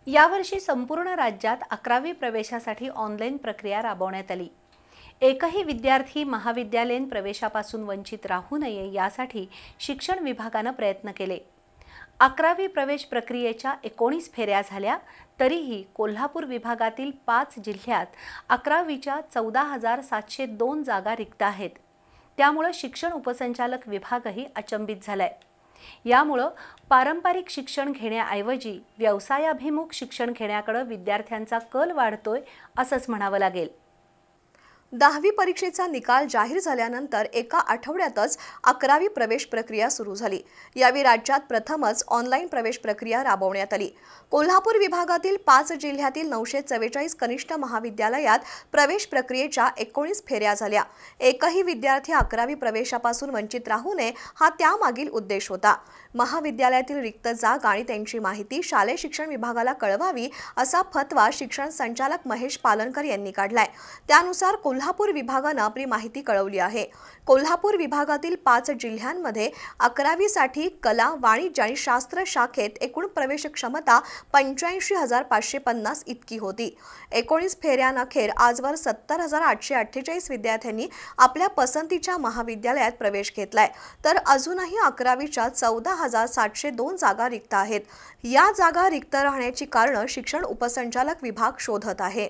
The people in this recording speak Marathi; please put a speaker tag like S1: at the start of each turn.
S1: यावर्षी संपूर्ण राज्यात 11वी प्रवेशासाठी ऑनलाईन प्रक्रिया राबवण्यात आली। एकही विद्यार्थी महाविद्यालयीन प्रवेशापासून वंचित राहू नये यासाठी शिक्षण विभागाने प्रयत्न केले। 11वी प्रवेश प्रक्रियेच्या 19 फेऱ्या झाल्या, तरीही कोल्हापूर विभागातील 5 जिल्ह्यात 11वीच्या 14,702 जागा रिक्त आहेत। त्यामुळे शिक्षण उपसंचालक विभागही अचंबित झालाय। यामुळे पारंपरिक शिक्षण घेण्याऐवजी व्यवसायाभिमुख शिक्षण घेण्याकडे विद्यार्थ्यांचा कल वाढतोय असंच म्हणावं लागेल।
S2: 10वी परीक्षेचा निकाल जाहीर झाल्यानंतर एका आठवड्यातच 11वी प्रवेश प्रक्रिया सुरू झाली। यावेळी राज्यात प्रथमच ऑनलाईन प्रवेश प्रक्रिया राबवण्यात आली। कोल्हापूर विभागातील 5 जिल्ह्यातील 944 कनिष्ठ महाविद्यालयात प्रवेश प्रक्रियेच्या 19 फेऱ्या झाल्या। एकही विद्यार्थी 11वी प्रवेशापासून वंचित राहू नये हा त्यामागील उद्देश होता। महाविद्यालयातील रिक्त जागा आणि त्यांची माहिती शालेय शिक्षण विभागाला कळवावी असा फतवा शिक्षण संचालक महेश पालनकर यांनी काढलाय। त्यानुसार कोल्हापूर विभागाने आपली माहिती कळवली आहे। कोल्हापूर विभागातील 5 जिल्ह्यांमध्ये 11वी साठी कला, वाणिज्य आणि शास्त्र शाखेत एकूण प्रवेश क्षमता 85,550 इतकी होती। 19 फेऱ्यांअखेर आजवर 70,848 विद्यार्थ्यांनी आपल्या पसंतीच्या महाविद्यालयात प्रवेश घेतलाय, तर अजूनही 11वीच्या 14,702 जागा रिक्त आहेत। या जागा रिक्त राहण्याची कारणं शिक्षण उपसंचालक विभाग शोधत आहे।